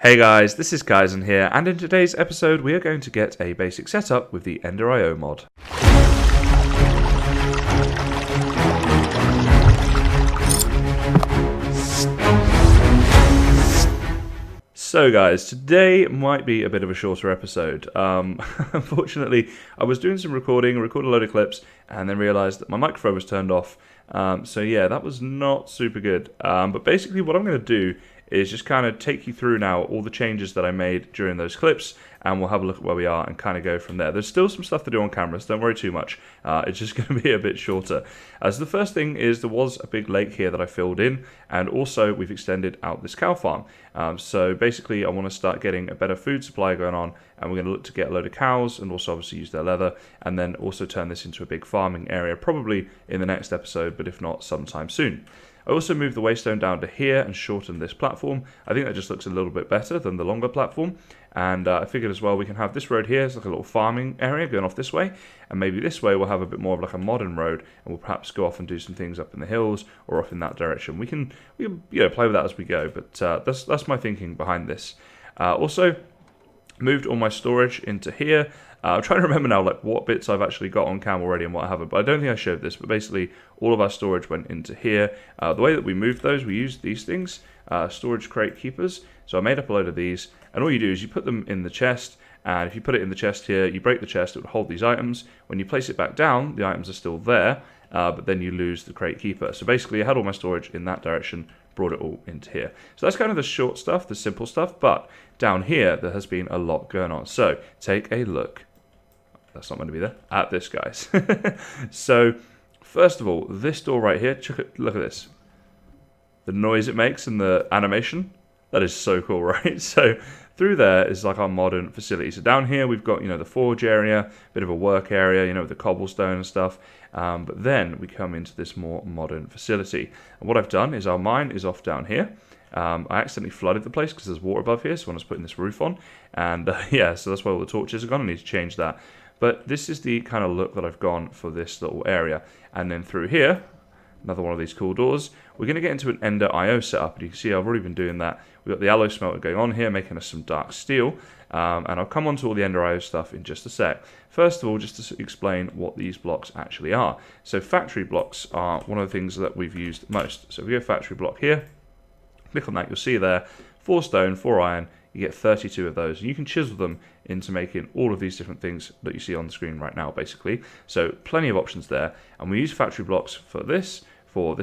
Hey guys, this is Kaizen here, and in today's episode we are going to get a basic setup with the Ender.io mod. So guys, today might be a bit of a shorter episode. Unfortunately, I was doing some recorded a load of clips, and then realised that my microphone was turned off. So yeah, that was not super good. But basically what I'm going to do is just kind of take you through now all the changes that I made during those clips, and we'll have a look at where we are and kind of go from there. There's still some stuff to do on camera, so don't worry too much. It's just going to be a bit shorter. So the first thing is there was a big lake here that I filled in, and also we've extended out this cow farm. So basically I want to start getting a better food supply going on, and we're going to look to get a load of cows and also obviously use their leather, and then also turn this into a big farming area, probably in the next episode, but if not, sometime soon. I also moved the waystone down to here and shortened this platform. I think that just looks a little bit better than the longer platform. And I figured as well we can have this road here as like a little farming area going off this way. And maybe this way we'll have a bit more of like a modern road, and we'll perhaps go off and do some things up in the hills or off in that direction. We can play with that as we go, but that's my thinking behind this. Also moved all my storage into here. I'm trying to remember now like what bits I've actually got on cam already and what I haven't, but I don't think I showed this, but basically all of our storage went into here. The way that we moved those, we used these things, storage crate keepers. So I made up a load of these, and all you do is you put them in the chest, and if you put it in the chest here, you break the chest, it would hold these items. When you place it back down, the items are still there, but then you lose the crate keeper. So basically I had all my storage in that direction, brought it all into here. So that's kind of the short stuff, the simple stuff, but down here there has been a lot going on. So take a look. That's not going to be there. At this, guys. So, first of all, this door right here, look at this. The noise it makes and the animation, that is so cool, right? So, through there is like our modern facility. So down here we've got, the forge area, bit of a work area, with the cobblestone and stuff. But then we come into this more modern facility. And what I've done is our mine is off down here. I accidentally flooded the place because there's water above here, so when I was putting this roof on. And yeah, so that's where all the torches are gone. I need to change that. But this is the kind of look that I've gone for this little area. And then through here, another one of these cool doors, we're going to get into an Ender.io setup. And you can see I've already been doing that. We've got the alloy smelter going on here, making us some dark steel. And I'll come on to all the Ender.io stuff in just a sec. First of all, just to explain what these blocks actually are. So factory blocks are one of the things that we've used most. So if we go factory block here, click on that, you'll see there, 4 stone, 4 iron, you get 32 of those. And you can chisel them into making all of these different things that you see on the screen right now, basically. So plenty of options there. And we use factory blocks for this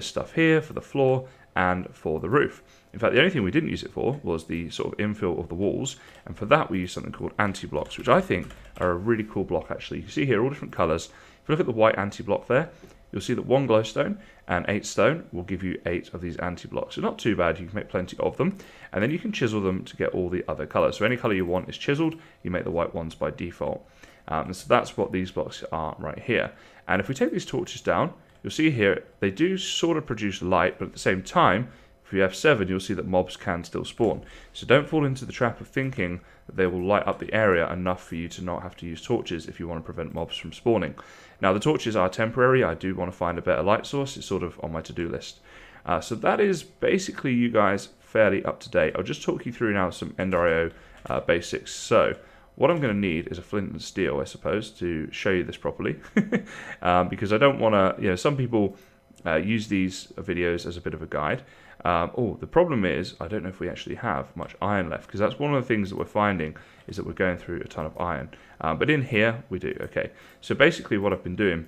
stuff here, for the floor, and for the roof. In fact, the only thing we didn't use it for was the sort of infill of the walls. And for that, we use something called anti-blocks, which I think are a really cool block, actually. You see here all different colors. If you look at the white anti-block there, you'll see that 1 glowstone and 8 stone will give you 8 of these anti-blocks. So not too bad, you can make plenty of them. And then you can chisel them to get all the other colors. So any color you want is chiseled, you make the white ones by default. And so that's what these blocks are right here. And if we take these torches down, you'll see here, they do sort of produce light, but at the same time, if you have F7, you'll see that mobs can still spawn. So don't fall into the trap of thinking that they will light up the area enough for you to not have to use torches if you want to prevent mobs from spawning. Now the torches are temporary. I do want to find a better light source. It's sort of on my to-do list. So that is basically, you guys, fairly up to date. I'll just talk you through now some Ender.io basics. So what I'm going to need is a flint and steel, I suppose, to show you this properly. Because I don't want to, some people use these videos as a bit of a guide. The problem is, I don't know if we actually have much iron left, because that's one of the things that we're finding is that we're going through a ton of iron. But in here, we do. Okay, so basically what I've been doing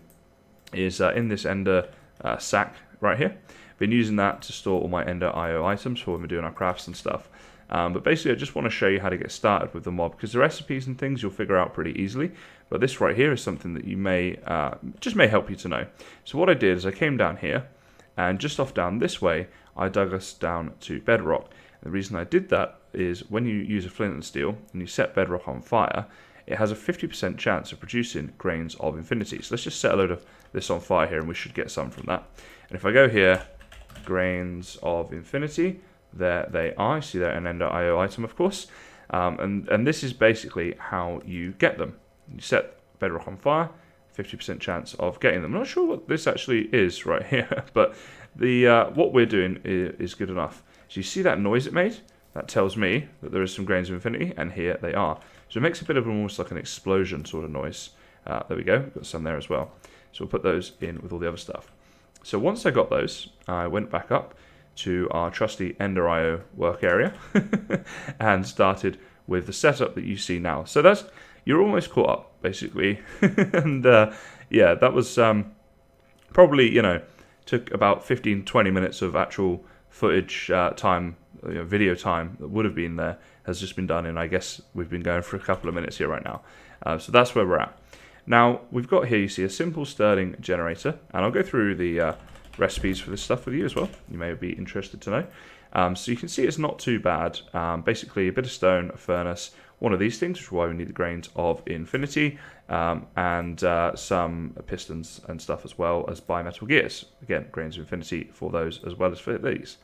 is in this Ender sack right here, been using that to store all my Ender.io items for when we're doing our crafts and stuff. But basically, I just want to show you how to get started with the mod, because the recipes and things you'll figure out pretty easily. But this right here is something that you may help you to know. So what I did is I came down here, and just off down this way, I dug us down to bedrock. And the reason I did that is when you use a flint and steel and you set bedrock on fire, it has a 50% chance of producing grains of infinity. So let's just set a load of this on fire here, and we should get some from that. And if I go here, grains of infinity, there they are. You see they're an Ender.io item, of course. And this is basically how you get them. You set bedrock on fire, 50% chance of getting them. I'm not sure what this actually is right here, but the what we're doing is good enough. So you see that noise it made? that tells me that there is some grains of infinity, and here they are. So it makes a bit of almost like an explosion sort of noise. There we go, we've got some there as well. So we'll put those in with all the other stuff. So once I got those, I went back up to our trusty Ender IO work area and started with the setup that you see now. So that's, you're almost caught up, basically. And yeah, that was probably, you know, took about 15-20 minutes of actual footage time, video time that would have been there, has just been done, and I guess we've been going for a couple of minutes here right now. So that's where we're at. Now, we've got here, you see, a simple stirling generator, and I'll go through the recipes for this stuff with you as well. You may be interested to know. So you can see it's not too bad. Basically, a bit of stone, a furnace, one of these things, which is why we need the grains of infinity, and some pistons and stuff, as well as bimetal gears. Again, grains of infinity for those as well as for these.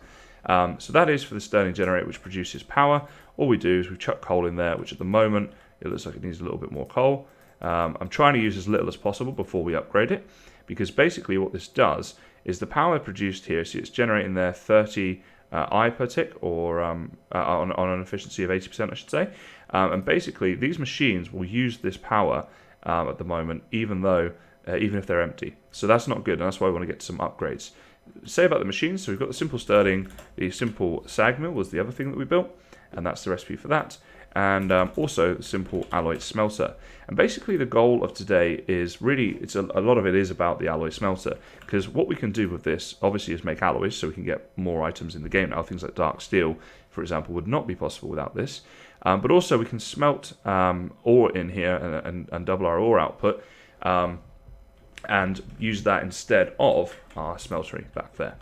So that is for the stirling generator, which produces power. All we do is we chuck coal in there, which at the moment it looks like it needs a little bit more coal. I'm trying to use as little as possible before we upgrade it, because basically what this does is the power produced here, see it's generating there 30 I per tick, or on an efficiency of 80%, I should say. And basically these machines will use this power at the moment, even if they're empty. So that's not good, and that's why we want to get some upgrades. Say about the machines, so we've got the simple stirling, the simple sag mill was the other thing that we built, and that's the recipe for that. And also the simple alloy smelter. And basically the goal of today is really, a lot of it is about the alloy smelter, because what we can do with this obviously is make alloys, so we can get more items in the game now. Things like dark steel, for example, would not be possible without this. But also we can smelt ore in here and double our ore output, and use that instead of our smeltery back there.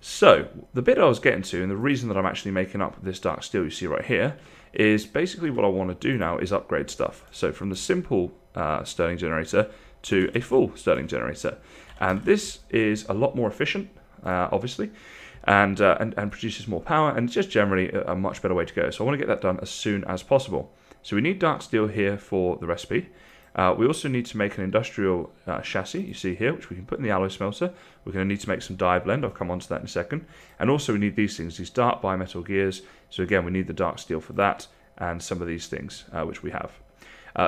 So the bit I was getting to, and the reason that I'm actually making up this dark steel you see right here, is basically what I want to do now is upgrade stuff. So from the simple stirling generator to a full stirling generator, and this is a lot more efficient, obviously, and produces more power, and just generally a much better way to go. So I want to get that done as soon as possible. So we need dark steel here for the recipe. We also need to make an industrial chassis, you see here, which we can put in the alloy smelter. We're going to need to make some die blend. I'll come on to that in a second. And also we need these things, these dark bimetal gears. So again, we need the dark steel for that, and some of these things, which we have.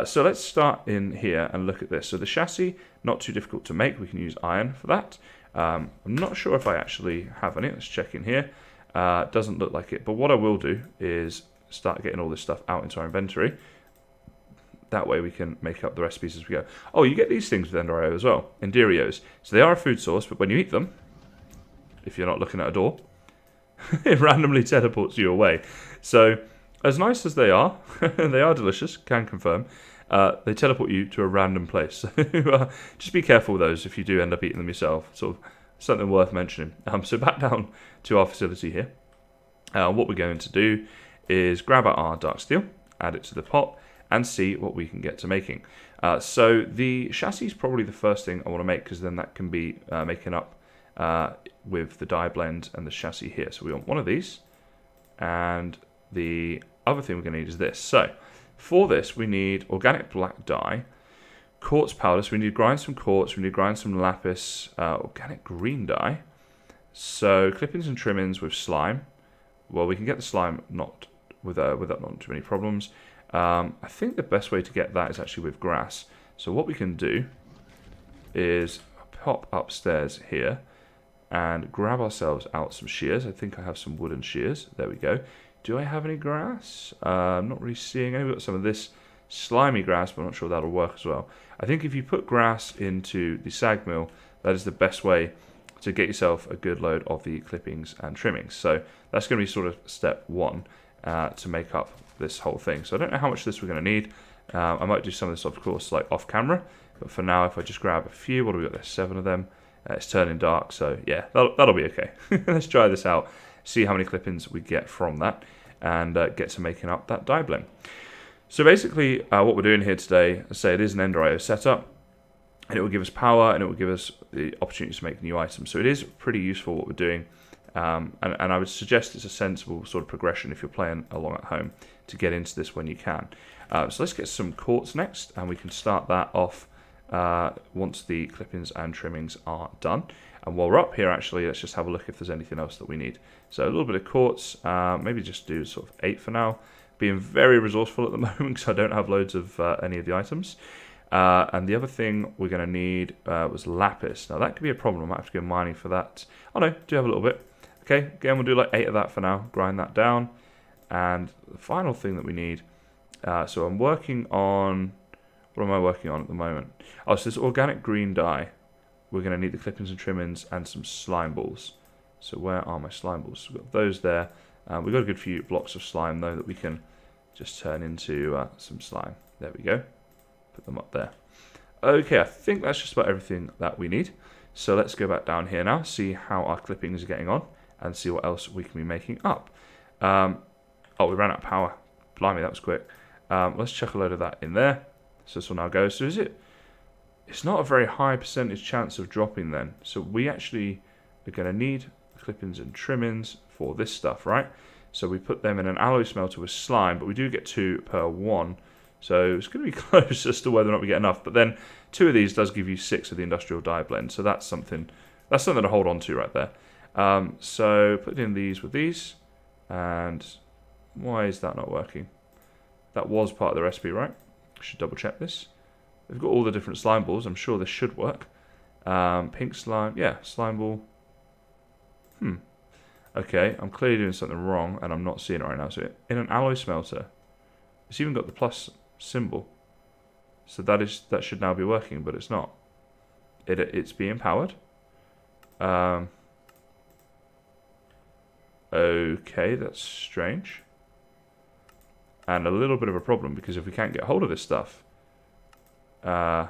So let's start in here and look at this. So the chassis, not too difficult to make. We can use iron for that. I'm not sure if I actually have any. Let's check in here. Doesn't look like it. But what I will do is start getting all this stuff out into our inventory. That way we can make up the recipes as we go. Oh, you get these things with Ender IO as well, Enderios. So they are a food source, but when you eat them, if you're not looking at a door, it randomly teleports you away. So as nice as they are delicious, can confirm, they teleport you to a random place. So just be careful with those if you do end up eating them yourself. Sort of something worth mentioning. So back down to our facility here. What we're going to do is grab out our dark steel, add it to the pot, and see what we can get to making. So the chassis is probably the first thing I want to make, because then that can be making up with the die blend and the chassis here. So we want one of these, and the other thing we're going to need is this. So for this we need organic black dye, quartz powder, so we need to grind some quartz, we need to grind some lapis, organic green dye, so clippings and trimmings with slime. Well, we can get the slime not without not too many problems. I think the best way to get that is actually with grass. So what we can do is pop upstairs here and grab ourselves out some shears. I think I have some wooden shears. There we go. Do I have any grass? I'm not really seeing any. We've got some of this slimy grass, but I'm not sure that'll work as well. I think if you put grass into the sag mill, that is the best way to get yourself a good load of the clippings and trimmings. So that's going to be sort of step one to make up this whole thing. So I don't know how much of this we're going to need. I might do some of this, of course, like off camera, but for now, if I just grab a few, what do we got there? 7 of them. It's turning dark, so yeah, that'll be okay. Let's try this out, see how many clippings we get from that, and get to making up that die blend. So basically, what we're doing here today, I say it is an Ender IO setup, and it will give us power, and it will give us the opportunity to make new items. So it is pretty useful what we're doing, and I would suggest it's a sensible sort of progression if you're playing along at home to get into this when you can. So let's get some quartz next, and we can start that off once the clippings and trimmings are done. And while we're up here, actually, let's just have a look if there's anything else that we need. So a little bit of quartz, maybe just do sort of 8 for now. Being very resourceful at the moment because I don't have loads of any of the items. And the other thing we're going to need was lapis. Now that could be a problem. I might have to go mining for that. Oh no, do have a little bit. Okay, again, we'll do like 8 of that for now. Grind that down. And the final thing that we need. So I'm working on... What am I working on at the moment? Oh, so this organic green dye. We're going to need the clippings and trimmings and some slime balls. So where are my slime balls? We've got those there. We've got a good few blocks of slime, though, that we can just turn into some slime. There we go. Put them up there. Okay, I think that's just about everything that we need. So let's go back down here now, see how our clippings are getting on, and see what else we can be making up. Oh, we ran out of power. Blimey, that was quick. Let's chuck a load of that in there. So this will now go. So is it... It's not a very high percentage chance of dropping then. So we actually are going to need clippings and trimmings for this stuff, right? So we put them in an alloy smelter with slime, but we do get 2 per 1. So it's going to be close as to whether or not we get enough. But then 2 of these does give you 6 of the industrial dye blend. So that's something to hold on to right there. So put in these with these. And why is that not working? That was part of the recipe, right? I should double check this. We've got all the different slime balls. I'm sure this should work. Pink slime. Yeah, slime ball. Okay, I'm clearly doing something wrong, and I'm not seeing it right now. So in an alloy smelter, it's even got the plus symbol. So that should now be working, but it's not. It's being powered. Okay, that's strange. And a little bit of a problem, because if we can't get hold of this stuff... so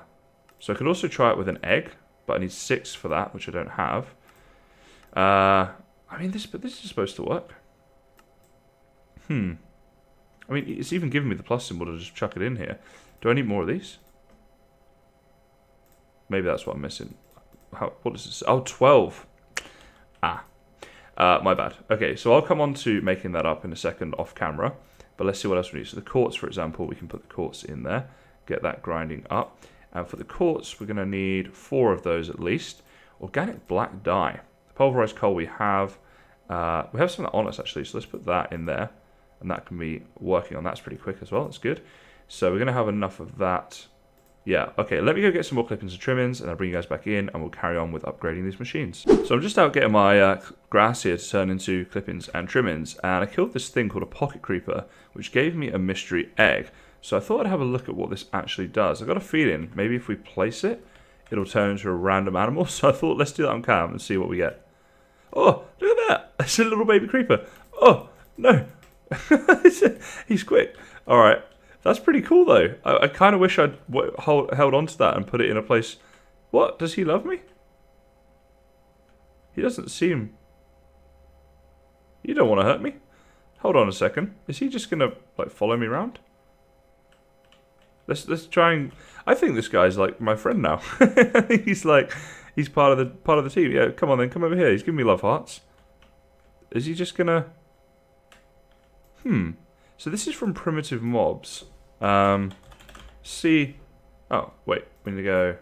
I could also try it with an egg, but I need 6 for that, which I don't have. I mean, this is supposed to work. I mean, it's even giving me the plus symbol to just chuck it in here. Do I need more of these? Maybe that's what I'm missing. What is this? Oh, 12. My bad. Okay, so I'll come on to making that up in a second off camera. But let's see what else we need. So the quartz, for example, we can put the quartz in there. Get that grinding up. And for the quartz, we're going to need 4 of those at least. Organic black dye. The pulverized coal we have some of that on us actually, so let's put that in there. And that can be working on. That's pretty quick as well. That's good. So we're going to have enough of that. Yeah, okay, let me go get some more clippings and trimmings, and I'll bring you guys back in, and we'll carry on with upgrading these machines. So I'm just out getting my grass here to turn into clippings and trimmings, and I killed this thing called a pocket creeper, which gave me a mystery egg. So I thought I'd have a look at what this actually does. I've got a feeling maybe if we place it, it'll turn into a random animal. So I thought let's do that on cam and see what we get. Oh, look at that! It's a little baby creeper. Oh, no. He's quick. All right. That's pretty cool, though. I kind of wish I'd held on to that and put it in a place... What? Does he love me? He doesn't seem... You don't want to hurt me? Hold on a second. Is he just going to, like, follow me around? Let's try and... I think this guy's, like, my friend now. He's, like... He's part of the team. Yeah, come on then. Come over here. He's giving me love hearts. Is he just going to... So this is from Primitive Mobs. See... Oh, wait. We need to go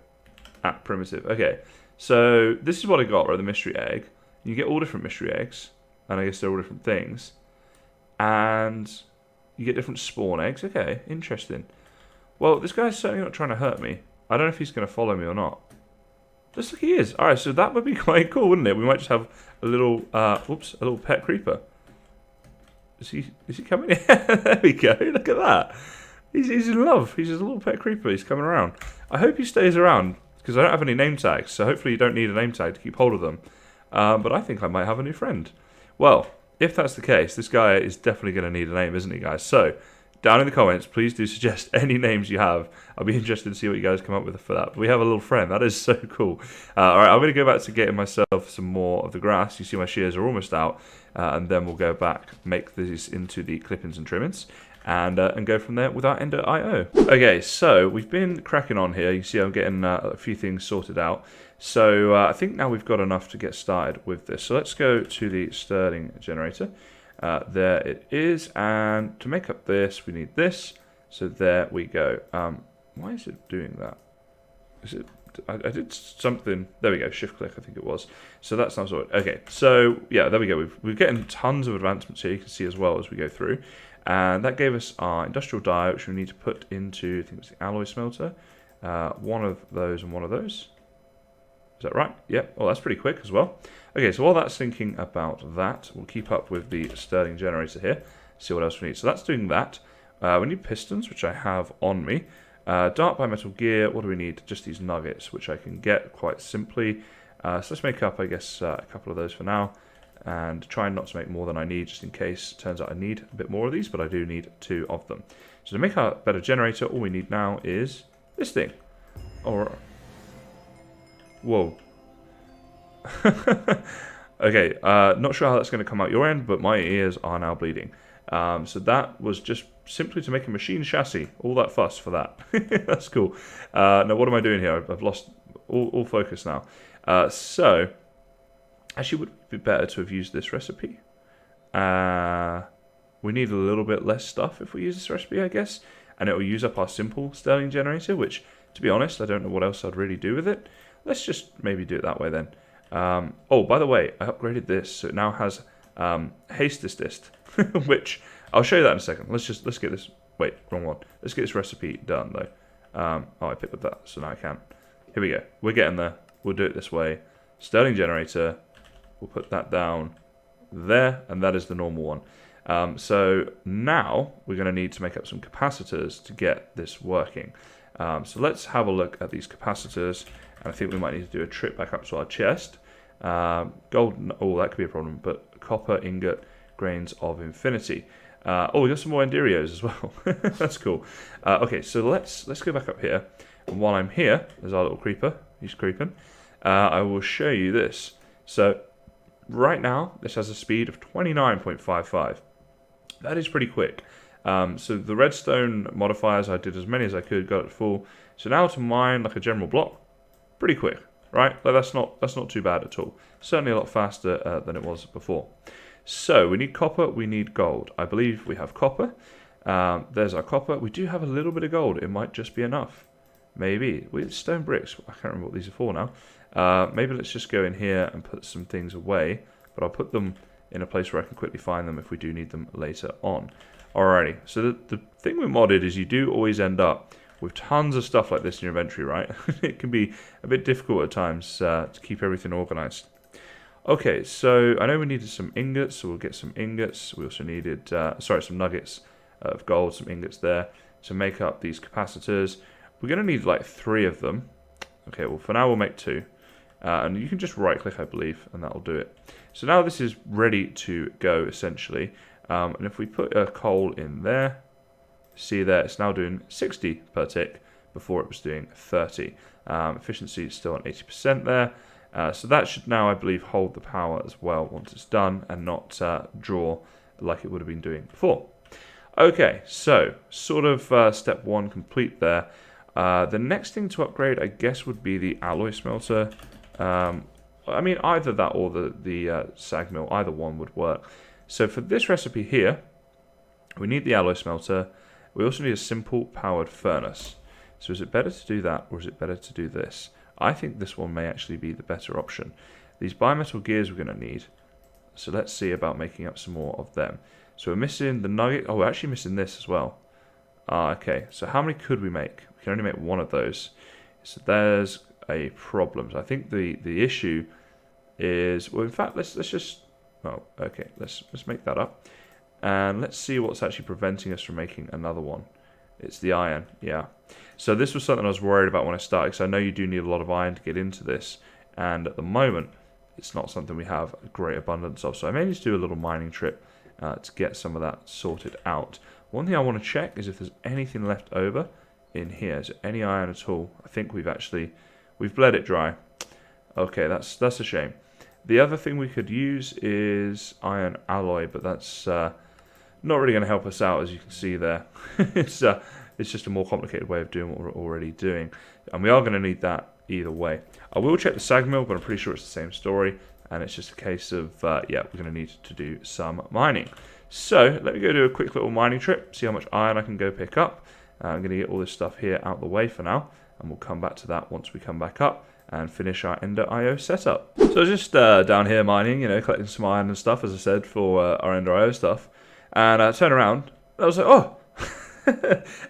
at Primitive. Okay. So this is what I got, right? The mystery egg. You get all different mystery eggs. And I guess they're all different things. And you get different spawn eggs. Okay, interesting. Well, this guy's certainly not trying to hurt me. I don't know if he's going to follow me or not. Looks like he is. Alright, so that would be quite cool, wouldn't it? We might just have a little, a little pet creeper. Is he coming in? There we go. Look at that. He's in love. He's just a little pet creeper. He's coming around. I hope he stays around because I don't have any name tags. So hopefully you don't need a name tag to keep hold of them. But I think I might have a new friend. Well, if that's the case, this guy is definitely going to need a name, isn't he, guys? So down in the comments, please do suggest any names you have. I'll be interested to see what you guys come up with for that. But we have a little friend. That is so cool. All right, I'm going to go back to getting myself some more of the grass. You see my shears are almost out. And then we'll go back, make these into the clippings and trimmings, and go from there with our Ender.io. Okay, so we've been cracking on here. You see I'm getting a few things sorted out. So I think now we've got enough to get started with this. So let's go to the stirling generator. There it is. And to make up this, we need this. So there we go. Why is it doing that? Is it I did something. There we go. Shift click, I think it was. So that's not sorted. Okay, so yeah, there we go. We're getting tons of advancements here. You can see as well as we go through, and that gave us our industrial dye, which we need to put into. I think it's the alloy smelter. One of those and one of those. Is that right? Yep. Oh, that's pretty quick as well. Okay, so while that's thinking about that, we'll keep up with the stirling generator here. See what else we need. So that's doing that. We need pistons, which I have on me. Dark bimetal gear. What do we need? Just these nuggets, which I can get quite simply. So let's make up, I guess, a couple of those for now. And try not to make more than I need, just in case it turns out I need a bit more of these, but I do need 2 of them. So to make a better generator, all we need now is this thing. Or... Whoa. Okay, not sure how that's going to come out your end, but my ears are now bleeding. So that was just simply to make a machine chassis. All that fuss for that. That's cool. Now, what am I doing here? I've lost all focus now. So, actually, would it be better to have used this recipe? We need a little bit less stuff if we use this recipe, I guess. And it will use up our simple stirling generator, which, to be honest, I don't know what else I'd really do with it. Let's just maybe do it that way then. Oh, by the way, I upgraded this, so it now has haste assist, which I'll show you that in a second. Let's get this. Wait, wrong one. Let's get this recipe done though. Oh, I picked up that, so now I can. Here we go. We're getting there. We'll do it this way. Stirling generator. We'll put that down there, and that is the normal one. So now we're going to need to make up some capacitors to get this working. So let's have a look at these capacitors. And I think we might need to do a trip back up to our chest. Gold, oh, that could be a problem, but copper ingot grains of infinity. Oh, we got some more Enderios as well. That's cool. Okay, so let's go back up here. And while I'm here, there's our little creeper. He's creeping. I will show you this. So right now, this has a speed of 29.55. That is pretty quick. So the redstone modifiers, I did as many as I could, got it full. So now to mine like a general block, pretty quick, right? Like that's not too bad at all. Certainly a lot faster than it was before. So we need copper, we need gold. I believe we have copper. There's our copper. We do have a little bit of gold. It might just be enough. Maybe. We have stone bricks. I can't remember what these are for now. Maybe let's just go in here and put some things away. But I'll put them in a place where I can quickly find them if we do need them later on. Alrighty. So the thing with modded is you do always end up with tons of stuff like this in your inventory, right? It can be a bit difficult at times to keep everything organized. Okay, so I know we needed some ingots, so we'll get some ingots. We also needed, some nuggets of gold, some ingots there to make up these capacitors. We're going to need like 3 of them. Okay, well for now we'll make 2. And you can just right click, I believe, and that'll do it. So now this is ready to go, essentially. And if we put a coal in there, see there, it's now doing 60 per tick. Before it was doing 30. Efficiency is still on 80% there. So that should now, I believe, hold the power as well once it's done and not draw like it would have been doing before. Okay, so sort of step 1 complete there. The next thing to upgrade, I guess, would be the alloy smelter. I mean, either that or the sag mill, either one would work. So for this recipe here, we need the alloy smelter. We also need a simple powered furnace. So is it better to do that or is it better to do this? I think this one may actually be the better option. These bimetal gears we're going to need. So let's see about making up some more of them. So we're missing the nugget. Oh, we're actually missing this as well. Okay, so how many could we make? We can only make 1 of those. So there's a problem. So I think the issue is, well, in fact, let's just, oh, okay, let's make that up. And let's see what's actually preventing us from making another one. It's the iron, yeah. So this was something I was worried about when I started, because I know you do need a lot of iron to get into this. And at the moment, it's not something we have a great abundance of. So I may need to do a little mining trip to get some of that sorted out. One thing I want to check is if there's anything left over in here. Is there any iron at all? I think we've bled it dry. Okay, that's a shame. The other thing we could use is iron alloy, but that's not really going to help us out, as you can see there. It's just a more complicated way of doing what we're already doing. And we are going to need that either way. I will check the sag mill, but I'm pretty sure it's the same story. And it's just a case of, yeah, we're going to need to do some mining. So let me go do a quick little mining trip, see how much iron I can go pick up. I'm going to get all this stuff here out the way for now. and we'll come back to that once we come back up and finish our Ender IO setup. So I was just down here mining, collecting some iron and stuff, as I said, for our Ender IO stuff, and I turned around, and I was like, oh,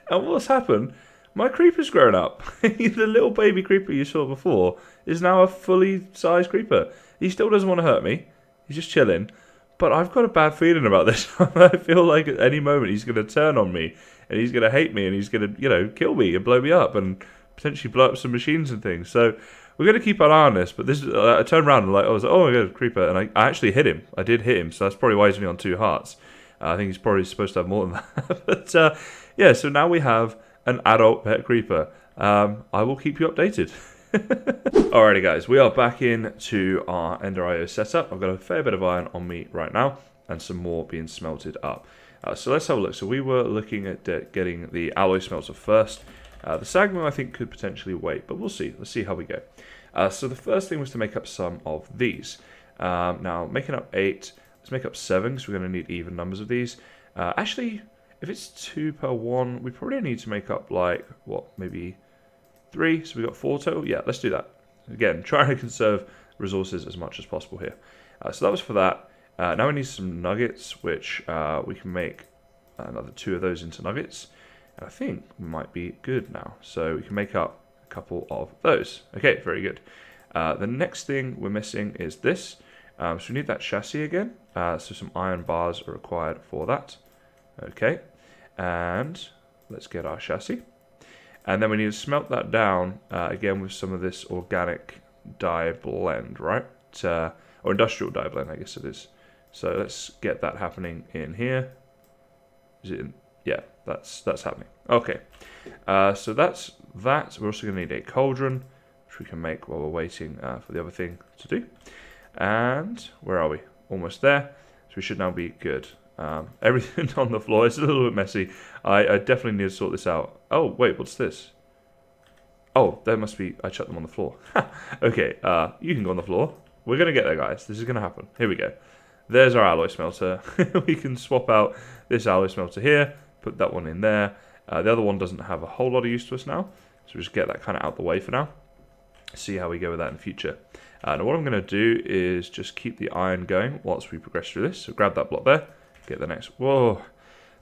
and what's happened? My creeper's grown up. The little baby creeper you saw before is now a fully sized creeper. He still doesn't want to hurt me. He's just chilling. But I've got a bad feeling about this. I feel like at any moment he's going to turn on me. And he's going to hate me. And he's going to, kill me and blow me up. And potentially blow up some machines and things. So we're going to keep an eye on this. But this, I turned around and I was like, oh my god, creeper. And I actually hit him. I did hit him. So that's probably why he's only on 2 hearts. I think he's probably supposed to have more than that. But yeah, so now we have an adult pet creeper. I will keep you updated. Alrighty guys, we are back into our Ender IO setup. I've got a fair bit of iron on me right now and some more being smelted up. So let's have a look. So we were looking at getting the alloy smelter first. The sag mill I think could potentially wait, but we'll see. Let's see how we go. So the first thing was to make up some of these. Now making up 8, let's make up 7 because we're going to need even numbers of these. Actually, if it's 2 per 1, we probably need to make up like, what, maybe 3? So we got 4 total? Yeah, let's do that. Again, trying to conserve resources as much as possible here. So that was for that. Now we need some nuggets, which we can make another 2 of those into nuggets. And I think we might be good now. So we can make up a couple of those. Okay, very good. The next thing we're missing is this. So we need that chassis again. So some iron bars are required for that. Okay. And let's get our chassis. And then we need to smelt that down again with some of this organic dye blend, right? Or industrial dye blend, I guess it is. So let's get that happening in here. Is it in? Yeah, that's happening. Okay. So that's that. We're also going to need a cauldron, which we can make while we're waiting for the other thing to do. And where are we? Almost there. So we should now be good. Everything on the floor is a little bit messy. I definitely need to sort this out. Oh, wait, what's this? Oh, there must be... I chucked them on the floor. Okay, you can go on the floor. We're going to get there, guys. This is going to happen. Here we go. There's our alloy smelter. We can swap out this alloy smelter here, put that one in there. The other one doesn't have a whole lot of use to us now, so we'll just get that kind of out the way for now. See how we go with that in the future. Now what I'm going to do is just keep the iron going whilst we progress through this. So grab that block there. Get the next. Whoa,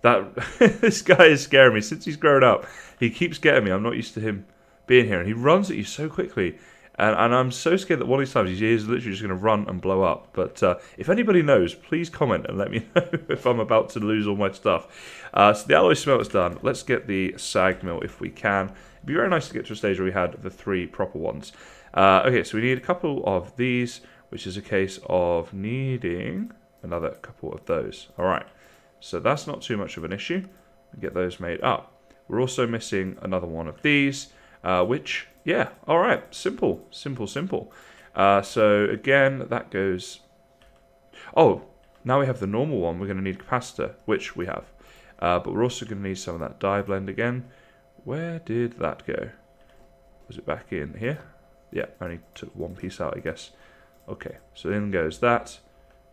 that this guy is scaring me. Since he's grown up, he keeps getting me. I'm not used to him being here, and he runs at you so quickly. And I'm so scared that one of these times he is literally just going to run and blow up. But if anybody knows, please comment and let me know if I'm about to lose all my stuff. So the alloy smelter's done. Let's get the sag mill if we can. It'd be very nice to get to a stage where we had the 3 proper ones. Okay, so we need a couple of these, which is a case of needing another couple of those. Alright, so that's not too much of an issue. Get those made up. We're also missing another one of these, which, yeah, alright, simple. So again, that goes... Oh, now we have the normal one. We're going to need capacitor, which we have. But we're also going to need some of that dye blend again. Where did that go? Was it back in here? Yeah, only took one piece out, I guess. Okay, so in goes that.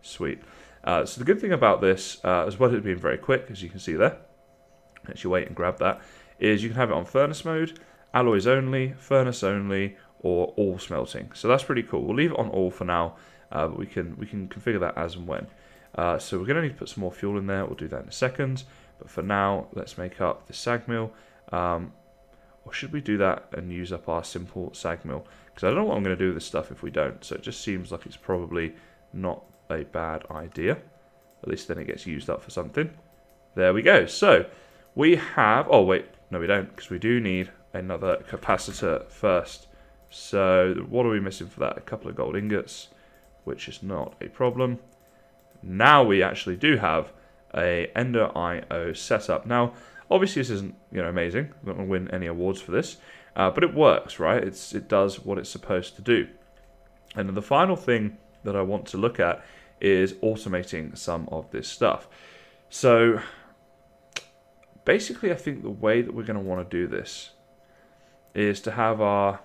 Sweet. So the good thing about this, as well as it being very quick, as you can see there, actually wait and grab that, is you can have it on furnace mode, alloys only, furnace only, or all smelting. So that's pretty cool. We'll leave it on all for now, but we can configure that as and when. So we're going to need to put some more fuel in there. We'll do that in a second. But for now, let's make up the sag mill. Or should we do that and use up our simple sag mill? Because I don't know what I'm going to do with this stuff if we don't. So it just seems like it's probably not a bad idea. At least then it gets used up for something. There we go. So we have... Oh, wait. No, we don't. Because we do need another capacitor first. So what are we missing for that? A couple of gold ingots, which is not a problem. Now we actually do have a Ender IO setup. Now, obviously this isn't amazing. I'm not going to win any awards for this. But it works, right? It does what it's supposed to do. And the final thing that I want to look at is automating some of this stuff. So basically I think the way that we're going to want to do this is to have our...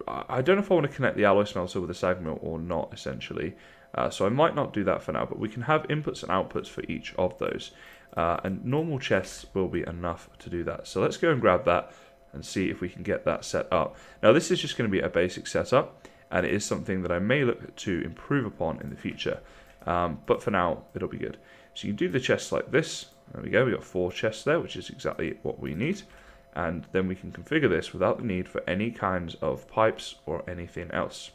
I don't know if I want to connect the alloy smelter with the sag mill or not, essentially. So I might not do that for now, but we can have inputs and outputs for each of those. And normal chests will be enough to do that. So let's go and grab that and see if we can get that set up. Now this is just going to be a basic setup, and it is something that I may look to improve upon in the future. But for now, it'll be good. So you can do the chests like this. There we go, we've got 4 chests there, which is exactly what we need. And then we can configure this without the need for any kinds of pipes or anything else.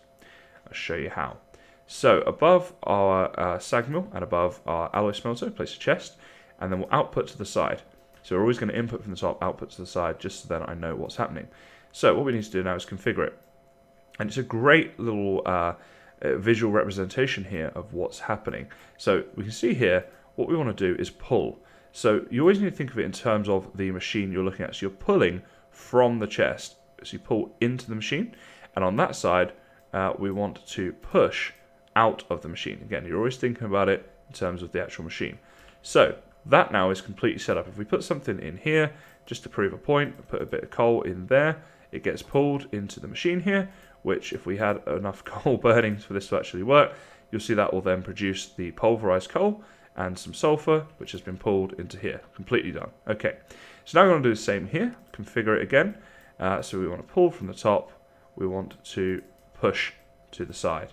I'll show you how. So above our sag mill and above our alloy smelter, place a chest, and then we'll output to the side. So we're always going to input from the top, output to the side, just so that I know what's happening. So what we need to do now is configure it. And it's a great little visual representation here of what's happening. So we can see here, what we want to do is pull. So you always need to think of it in terms of the machine you're looking at. So you're pulling from the chest. So you pull into the machine. And on that side, we want to push out of the machine. Again, you're always thinking about it in terms of the actual machine. So that now is completely set up. If we put something in here, just to prove a point, put a bit of coal in there, it gets pulled into the machine here, which if we had enough coal burning for this to actually work, you'll see that will then produce the pulverized coal and some sulfur, which has been pulled into here. Completely done. Okay, so now we're going to do the same here, configure it again. So we want to pull from the top, we want to push to the side.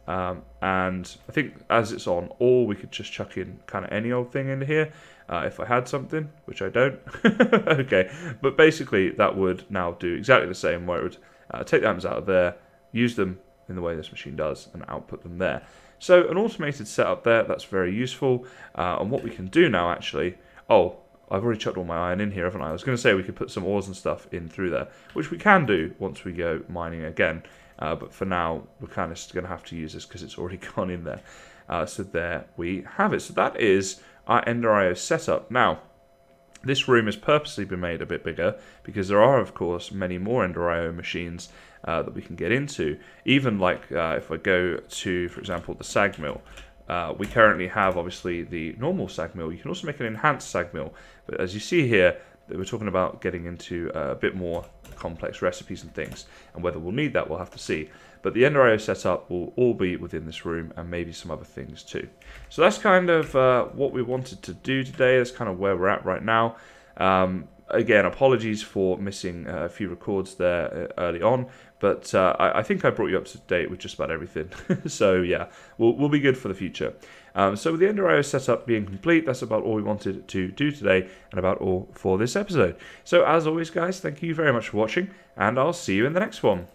And I think as it's on all, we could just chuck in kind of any old thing into here. If I had something, which I don't. Okay, but basically that would now do exactly the same, where it would take the atoms out of there, use them in the way this machine does, and output them there. So an automated setup there, that's very useful. And what we can do now actually, oh, I've already chucked all my iron in here, haven't I? I was going to say we could put some ores and stuff in through there, which we can do once we go mining again. But for now, we're kind of going to have to use this because it's already gone in there. So there we have it. So that is our Ender IO setup. Now, this room has purposely been made a bit bigger because there are, of course, many more Ender IO machines that we can get into. Even like if I go to, for example, the sag mill, we currently have obviously the normal sag mill. You can also make an enhanced sag mill. But as you see here, we're talking about getting into a bit more complex recipes and things, and whether we'll need that we'll have to see. But the Ender IO setup will all be within this room, and maybe some other things too. So that's kind of what we wanted to do today. That's kind of where we're at right now. Again, apologies for missing a few records there early on, but I think I brought you up to date with just about everything. So yeah, we'll be good for the future. So with the Ender IO setup being complete, that's about all we wanted to do today, and about all for this episode. So as always, guys, thank you very much for watching, and I'll see you in the next one.